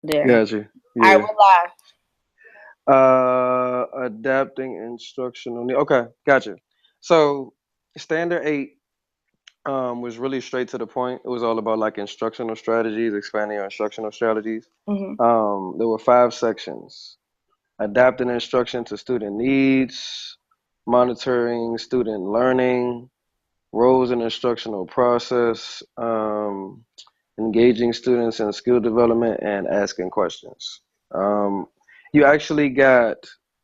there. Gotcha. All right, Yeah. we're live. Adapting instructional need. Okay, gotcha. So standard eight was really straight to the point. It was all about like instructional strategies, expanding your instructional strategies. Hmm. There were five sections: adapting instruction to student needs, monitoring student learning, roles in instructional process, engaging students in skill development, and asking questions. Um, you actually got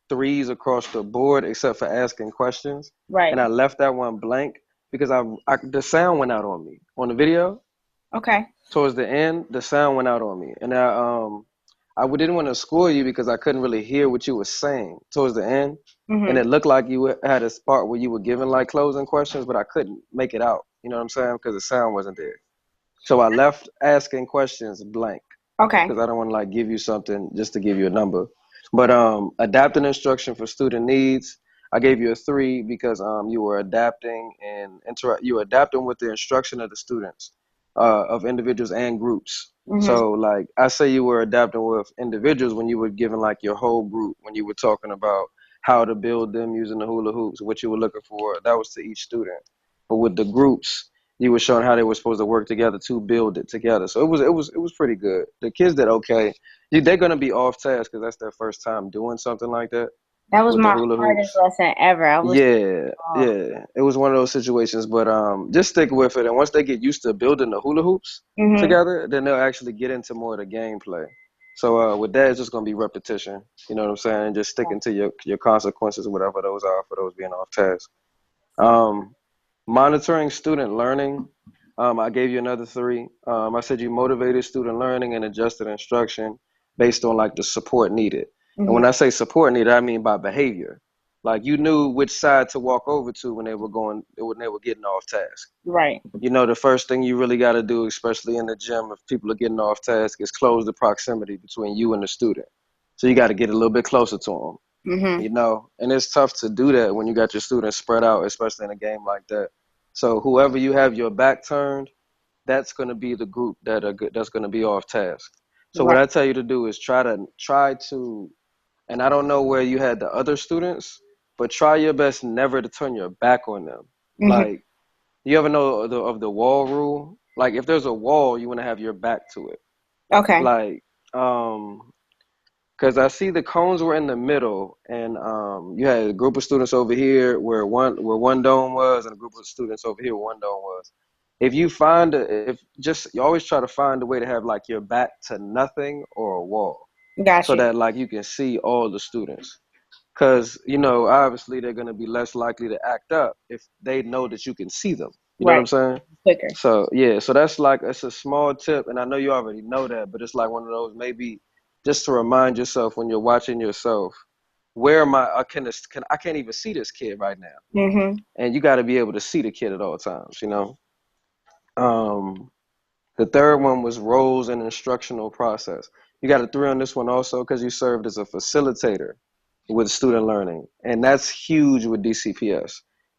threes across the board except for asking questions, Right. and I left that one blank because the sound went out on me on the video Okay. towards the end. The sound went out on me, and I didn't want to score you because I couldn't really hear what you were saying towards the end, and Hmm. it looked like you had a part where you were giving like closing questions, but I couldn't make it out. You know what I'm saying? Because the sound wasn't there. So I left asking questions blank Okay. because I don't want to like give you something just to give you a number. But adapting instruction for student needs, I gave you a three because you were adapting and you were adapting with the instruction of the students, of individuals and groups. Hmm. So like I say you were adapting with individuals when you were giving like your whole group when you were talking about how to build them using the hula hoops, what you were looking for, that was to each student. But with the groups, you were showing how they were supposed to work together to build it together. So it was pretty good. The kids did okay. They're gonna be off task because that's their first time doing something like that That was with the my hula hardest hoops. lesson ever. I was. Yeah, Oh. yeah. It was one of those situations, but just stick with it. And once they get used to building the hula hoops Hmm. together, then they'll actually get into more of the gameplay. So with that, it's just gonna be repetition. You know what I'm saying? And just sticking to your consequences, whatever those are for those being off task. Um, Monitoring student learning. I gave you another three. I said you motivated student learning and adjusted instruction based on like the support needed. And Hmm. when I say support needed, I mean by behavior. Like you knew which side to walk over to when they were getting off task. Right. You know, the first thing you really got to do, especially in the gym, if people are getting off task, is close the proximity between you and the student. So you got to get a little bit closer to them. Hmm. And it's tough to do that when you got your students spread out, especially in a game like that. So whoever you have your back turned, that's going to be the group that's going to be off task. So what Right. I tell you to do is try to, and I don't know where you had the other students, but try your best never to turn your back on them. Hmm. Like you ever know of the wall rule? Like if there's a wall, you want to have your back to it. Okay. Like because I see the cones were in the middle, and you had a group of students over here where one dome was, and a group of students over here where one dome was. If you find if just you always try to find a way to have like your back to nothing or a wall, Got so you. that like you can see all the students. Because obviously they're gonna be less likely to act up if they know that you can see them. You know what I'm Right. saying? Quicker. So yeah, so that's like it's a small tip, and I know you already know that, but it's like one of those maybe just to remind yourself when you're watching yourself, where am I? I can't even see this kid right now, Hmm. and you got to be able to see the kid at all times. Um, the third one was roles and instructional process. You got a three on this one also because you served as a facilitator with student learning, and that's huge with DCPS.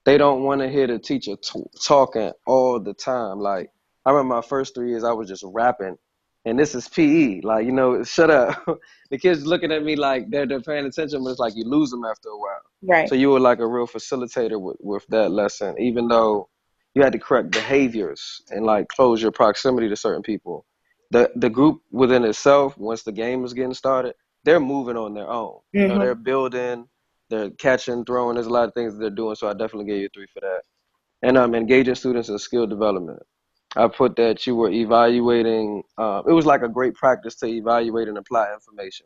They don't want to hear the teacher talking all the time. Like I remember my first 3 years, I was just rapping, and this is PE. Like shut up. The kids looking at me like they're paying attention, but it's like you lose them after a while. Right. So you were like a real facilitator with that lesson, even though you had to correct behaviors and like close your proximity to certain people. The group within itself, once the game was getting started, they're moving on their own. Hmm. They're building, they're catching, throwing. There's a lot of things that they're doing. So I definitely gave you three for that. And engaging students in skill development. I put that you were evaluating. It was like a great practice to evaluate and apply information.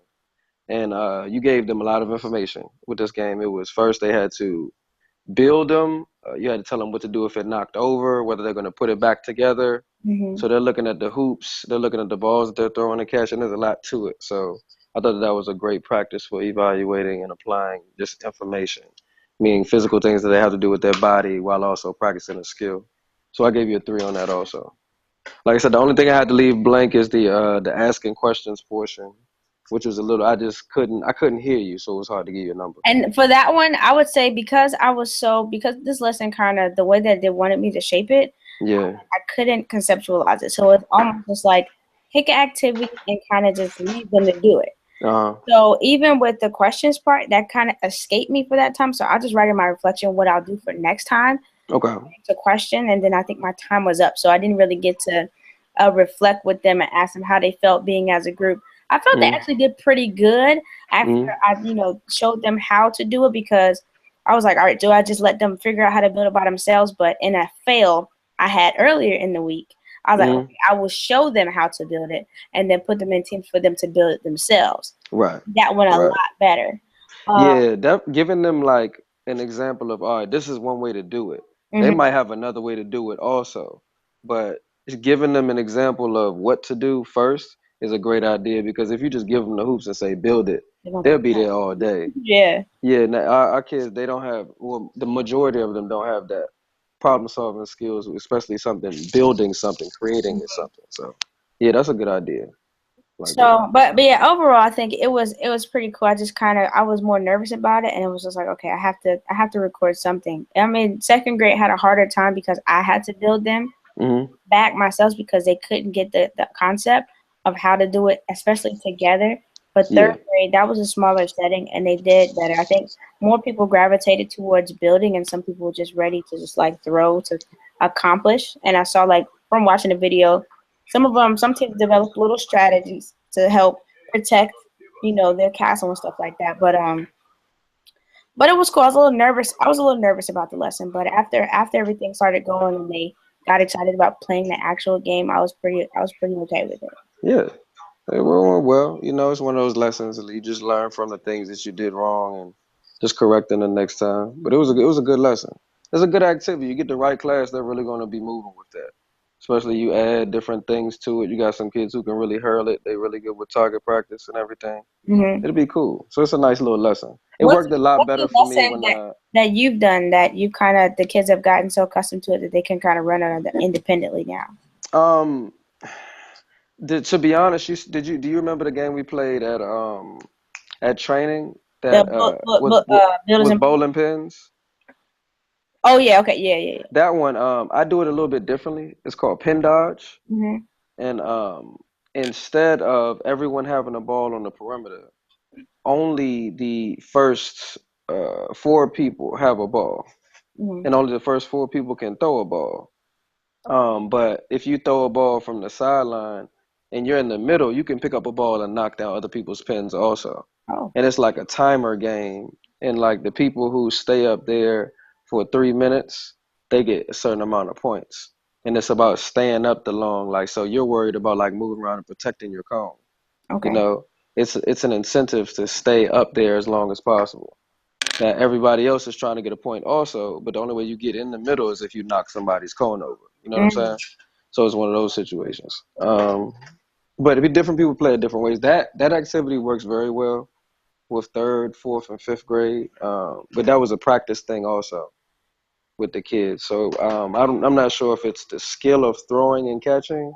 And you gave them a lot of information with this game. It was first they had to build them. You had to tell them what to do if it knocked over, whether they're going to put it back together. Hmm. So they're looking at the hoops, they're looking at the balls that they're throwing and catching. There's a lot to it. So I thought that was a great practice for evaluating and applying just information, meaning physical things that they have to do with their body while also practicing a skill. So I gave you a three on that also. Like I said, the only thing I had to leave blank is the asking questions portion, which was a little. I couldn't hear you, so it was hard to give you a number. And for that one, I would say because this lesson kind of the way that they wanted me to shape it, Yeah. I couldn't conceptualize it. So it's almost just like pick an activity and kind of just leave them to do it. Uh-huh. So even with the questions part, that kind of escaped me for that time. So I just write in my reflection what I'll do for next time. Okay. It's a question, and then I think my time was up. So I didn't really get to reflect with them and ask them how they felt being as a group. I felt they actually did pretty good after I, showed them how to do it, because I was like, all right, do I just let them figure out how to build it by themselves? But in a fail I had earlier in the week, I was like, okay, I will show them how to build it and then put them in teams for them to build it themselves. Right. That went a lot better. Yeah, that giving them like an example of, all right, this is one way to do it. They might have another way to do it also, but just giving them an example of what to do first is a great idea, because if you just give them the hoops and say build it, they'll be there all day. Yeah. Yeah, now, our kids, they don't have, well, the majority of them don't have that problem solving skills, especially something, building something, creating something. So yeah, that's a good idea. Like So, but yeah, overall, I think it was pretty cool. I just I was more nervous about it, and it was just like, okay, I have to record something. I mean, second grade had a harder time because I had to build them back myself, because they couldn't get the concept of how to do it, especially together. But third grade, that was a smaller setting, and they did better. I think more people gravitated towards building, and some people were just ready to just like throw to accomplish. And I saw, like, from watching the video, some teams developed little strategies to help protect, their castle and stuff like that. But it was cool. I was a little nervous. I was a little nervous about the lesson, but after everything started going and they got excited about playing the actual game, I was pretty okay with it. Yeah. It went well. It's one of those lessons that you just learn from the things that you did wrong and just correcting the next time. But it was a good lesson. It's a good activity. You get the right class, they're really going to be moving with that. Especially you add different things to it. You got some kids who can really hurl it. They really good with target practice and everything. It'll be cool. So it's a nice little lesson. It worked a lot better for me when that you've done that you the kids have gotten so accustomed to it that they can kind of run on it independently now. To be honest, do you remember the game we played at training that with bowling pins? Oh yeah, okay, yeah. That one, I do it a little bit differently. It's called pin dodge, and instead of everyone having a ball on the perimeter, only the first 4 people have a ball, and only the first 4 people can throw a ball. But if you throw a ball from the sideline and you're in the middle, you can pick up a ball and knock down other people's pins also. And it's like a timer game, and like the people who stay up there for 3 minutes, they get a certain amount of points. And it's about staying up the long, like, so you're worried about like moving around and protecting your cone. Okay. It's an incentive to stay up there as long as possible. Now everybody else is trying to get a point also, but the only way you get in the middle is if you knock somebody's cone over. You know what I'm saying? So it's one of those situations. But different people play it different ways. That activity works very well with 3rd, 4th, and 5th grade. But that was a practice thing also with the kids. So I'm not sure if it's the skill of throwing and catching,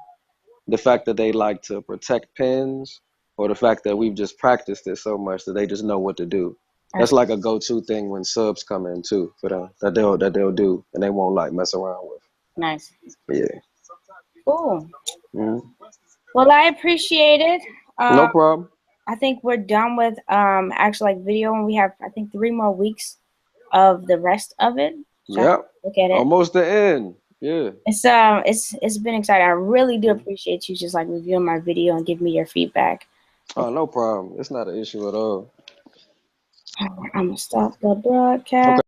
the fact that they like to protect pins, or the fact that we've just practiced it so much that they just know what to do. That's like a go-to thing when subs come in too, for them, that they'll do, and they won't like mess around with. Nice. Yeah. Cool. Well, I appreciate it. No problem. I think we're done with actual like video, and we have, I think, 3 more weeks of the rest of it. So Yep. Look at it. Almost the end. Yeah. It's been exciting. I really do appreciate you just like reviewing my video and giving me your feedback. Oh, no problem. It's not an issue at all. I'm gonna stop the broadcast. Okay.